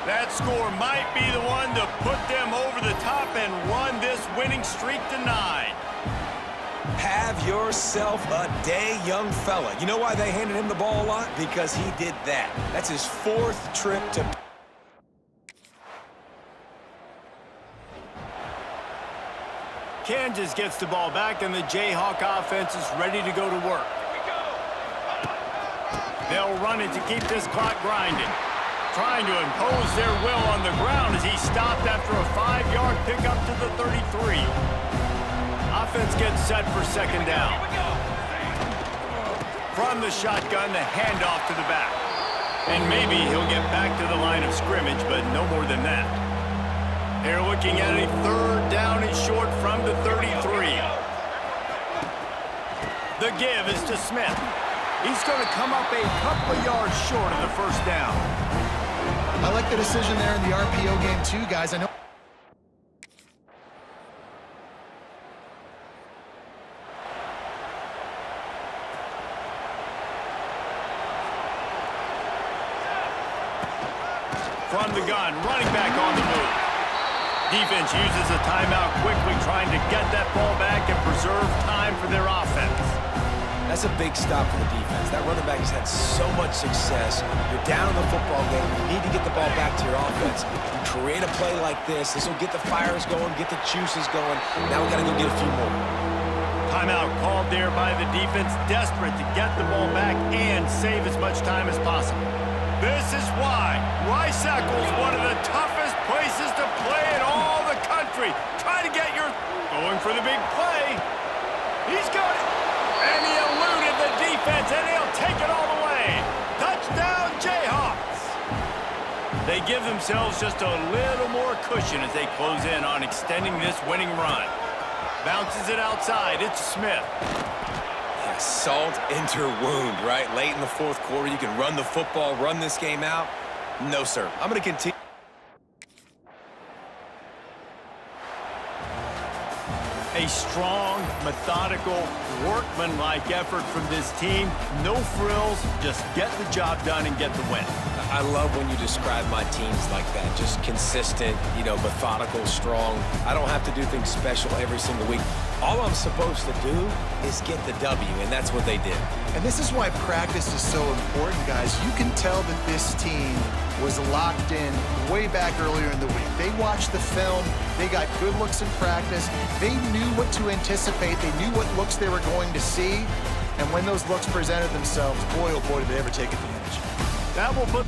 That score might be the one to put them over the top and run this winning streak to 9. Have yourself a day, young fella. You know why they handed him the ball a lot? Because he did that. That's his 4th trip to... Kansas gets the ball back, and the Jayhawk offense is ready to go to work. They'll run it to keep this clock grinding. Trying to impose their will on the ground as he stopped after a 5-yard pickup to the 33. Offense gets set for second down. From the shotgun, the handoff to the back. And maybe he'll get back to the line of scrimmage, but no more than that. They're looking at a 3rd down and short from the 33. The give is to Smith. He's going to come up a couple of yards short of the first down. I like the decision there in the RPO game too, guys. I know. From the gun, running back on the move. Defense uses a timeout quickly, trying to get that ball back and preserve time for their offense. That's a big stop for the defense. That running back has had so much success. You're down in the football game. You need to get the ball back to your offense. You create a play like this. This will get the fires going, get the juices going. Now we got to go get a few more. Timeout called there by the defense, desperate to get the ball back and save as much time as possible. This is why Rice Eccles, one of the toughest places to play in all the country. Try to get your... Going for the big play. He's got it. And he eluded the defense, and he'll take it all the way. Touchdown, Jayhawks. They give themselves just a little more cushion as they close in on extending this winning run. Bounces it outside. It's Smith. Salt into wound, right? Late in the 4th quarter, you can run the football, run this game out. No, sir. I'm going to continue. A strong, methodical, workmanlike effort from this team. No frills, just get the job done and get the win. I love when you describe my teams like that. Just consistent, methodical, strong. I don't have to do things special every single week. All I'm supposed to do is get the W, and that's what they did. And this is why practice is so important, guys. You can tell that this team was locked in way back earlier in the week. They watched the film. They got good looks in practice. They knew what to anticipate. They knew what looks they were going to see. And when those looks presented themselves, boy, oh boy, did they ever take advantage. That will put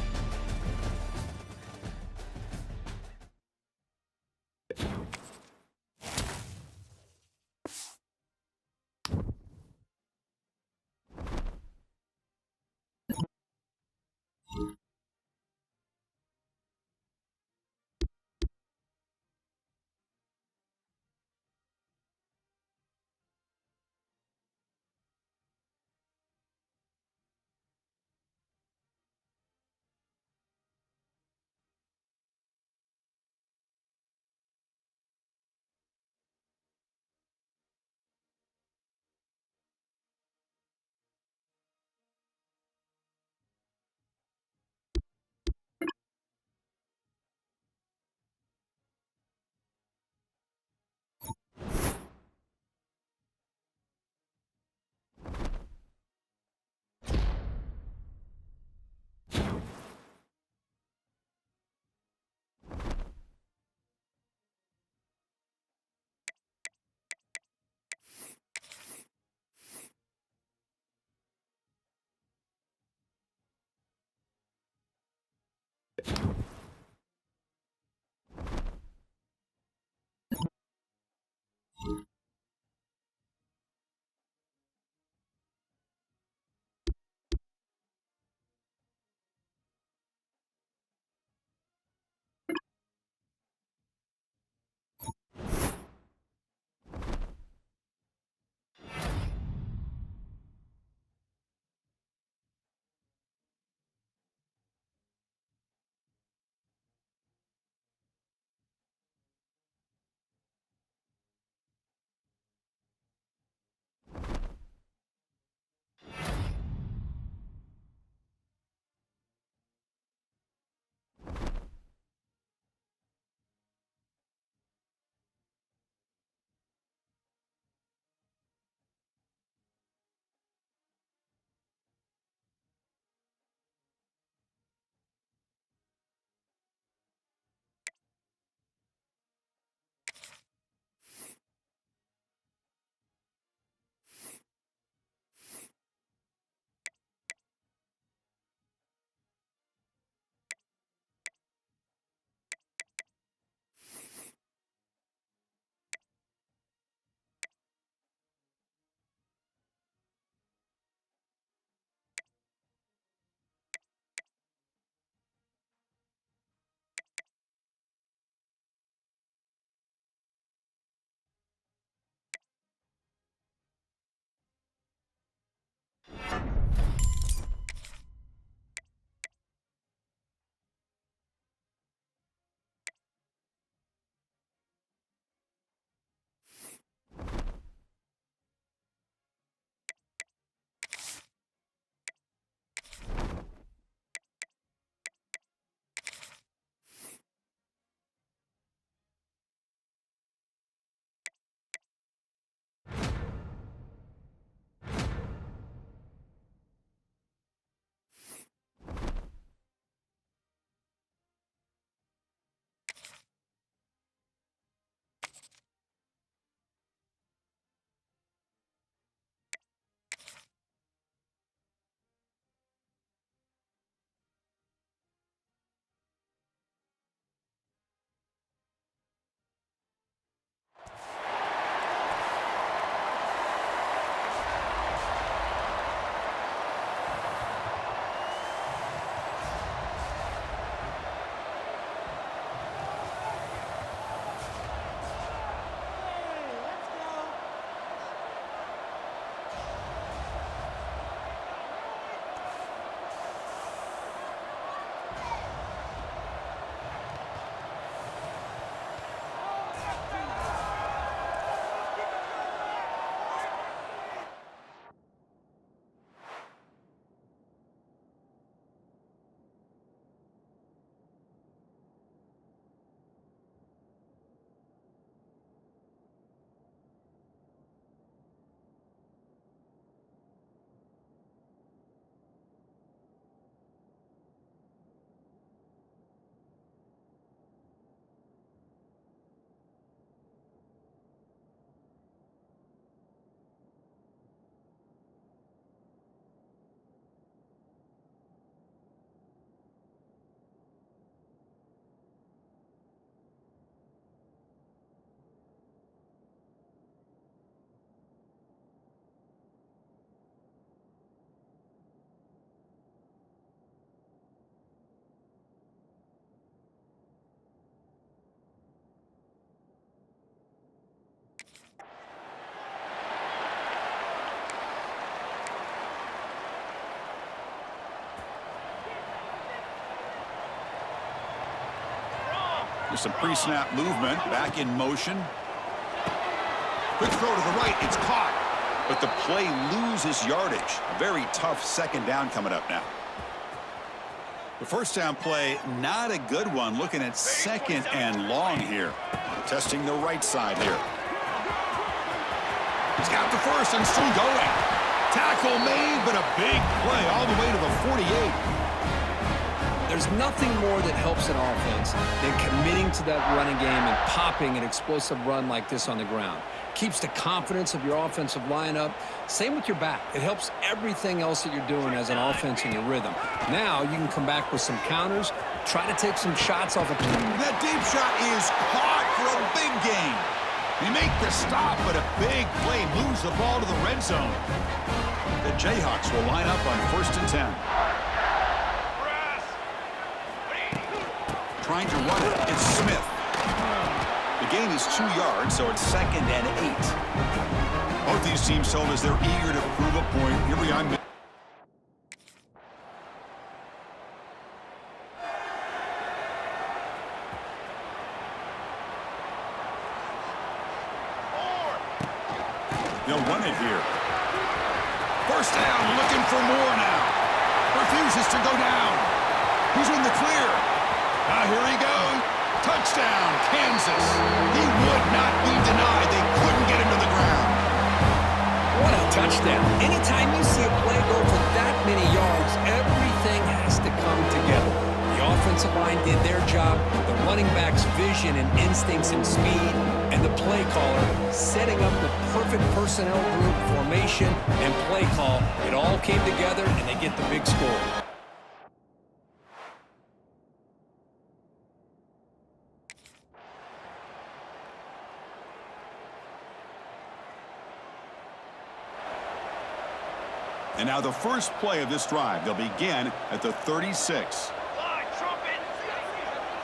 There's some pre-snap movement, back in motion. Quick throw to the right, it's caught. But the play loses yardage. A very tough second down coming up now. The first down play, not a good one. Looking at second and long here. Testing the right side here. He's got the first and still going. Tackle made, but a big play all the way to the 48. There's nothing more that helps an offense than committing to that running game and popping an explosive run like this on the ground. Keeps the confidence of your offensive lineup. Same with your back. It helps everything else that you're doing as an offense in your rhythm. Now you can come back with some counters, try to take some shots off of the That deep shot is caught for a big gain. They make the stop, but a big play moves the ball to the red zone. The Jayhawks will line up on 1st and 10. Trying to run it, it's Smith. The gain is 2 yards, so it's 2nd and 8. Both these teams told us they're eager to prove a point. Here we are. They'll run it here. First down, looking for more now. Refuses to go down. He's in the clear. Now here he goes. Touchdown, Kansas. He would not be denied. They couldn't get him to the ground. What a touchdown. Anytime you see a play go for that many yards, everything has to come together. The offensive line did their job, the running back's vision and instincts and speed, and the play caller setting up the perfect personnel group, formation, and play call. It all came together, and they get the big score. And now the first play of this drive. They'll begin at the 36. Line, trumpet.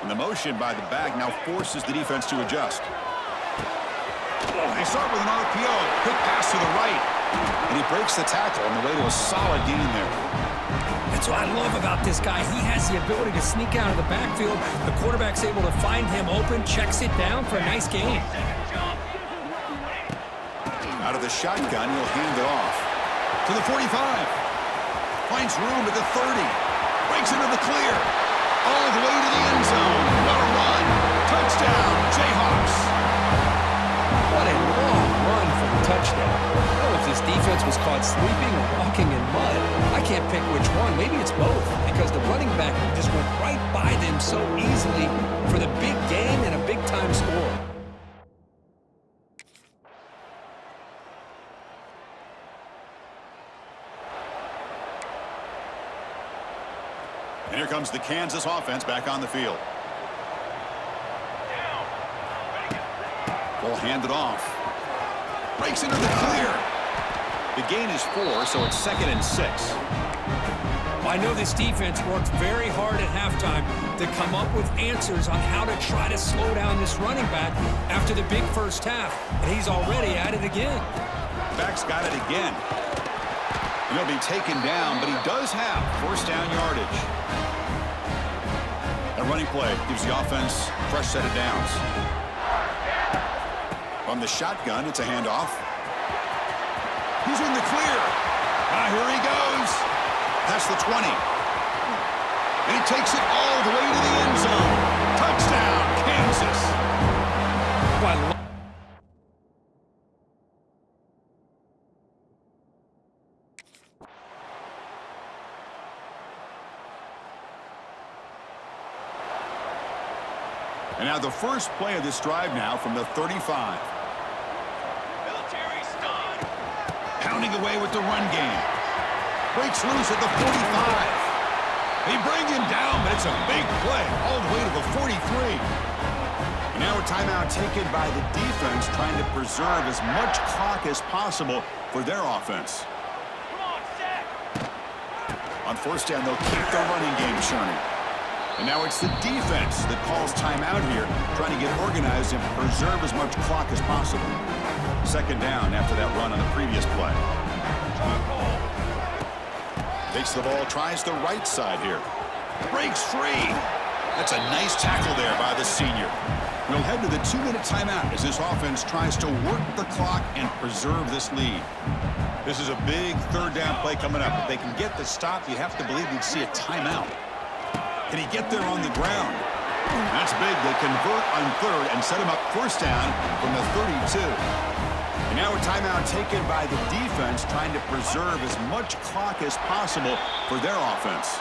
And the motion by the back now forces the defense to adjust. They start with an RPO. Quick pass to the right. And he breaks the tackle on the way to a solid gain there. That's what I love about this guy. He has the ability to sneak out of the backfield. The quarterback's able to find him open, checks it down for a nice gain. Out of the shotgun, he'll hand it off. To the 45. Finds room at the 30. Breaks into the clear. All the way to the end zone. What a run. Touchdown, Jayhawks. What a long run for the touchdown. I don't know if this defense was caught sleeping or walking in mud. I can't pick which one. Maybe it's both, because the running back just went right by them so easily for the big gain and a big-time score. And here comes the Kansas offense back on the field. Will hand it off. Breaks into the clear. The gain is 4, so it's 2nd and 6. I know this defense worked very hard at halftime to come up with answers on how to try to slow down this running back after the big first half, and he's already at it again. Back's got it again. And he'll be taken down, but he does have first down yardage. That running play gives the offense a fresh set of downs. From the shotgun, it's a handoff. He's in the clear. Here he goes. That's the 20. And he takes it all the way to the end zone. Touchdown, Kansas. And now the first play of this drive now from the 35. Military stun. Pounding away with the run game. Breaks loose at the 45. They bring him down, but it's a big play all the way to the 43. And now a timeout taken by the defense, trying to preserve as much clock as possible for their offense. Come on, set. On first down, they'll keep their running game churning. And now it's the defense that calls timeout here, trying to get organized and preserve as much clock as possible. Second down after that run on the previous play. Takes the ball, tries the right side here. Breaks free. That's a nice tackle there by the senior. We'll head to the 2-minute timeout as this offense tries to work the clock and preserve this lead. This is a big third down play coming up. If they can get the stop, you have to believe we'd see a timeout. Can he get there on the ground? That's big. They convert on third and set him up first down from the 32. And now a timeout taken by the defense, trying to preserve as much clock as possible for their offense.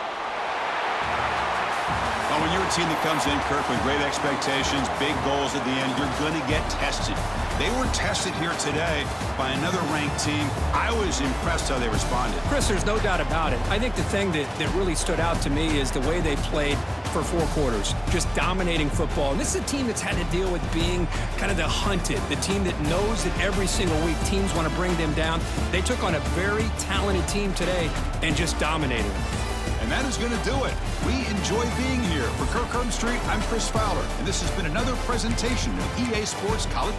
Well, when you're a team that comes in, Kirk, with great expectations, big goals at the end, you're going to get tested. They were tested here today by another ranked team. I was impressed how they responded. Chris, there's no doubt about it. I think the thing that really stood out to me is the way they played for 4 quarters, just dominating football. And this is a team that's had to deal with being kind of the hunted, the team that knows that every single week teams want to bring them down. They took on a very talented team today and just dominated. And that is going to do it. We enjoy being here. For Kirk Herbstreit, I'm Chris Fowler, and this has been another presentation of EA Sports College.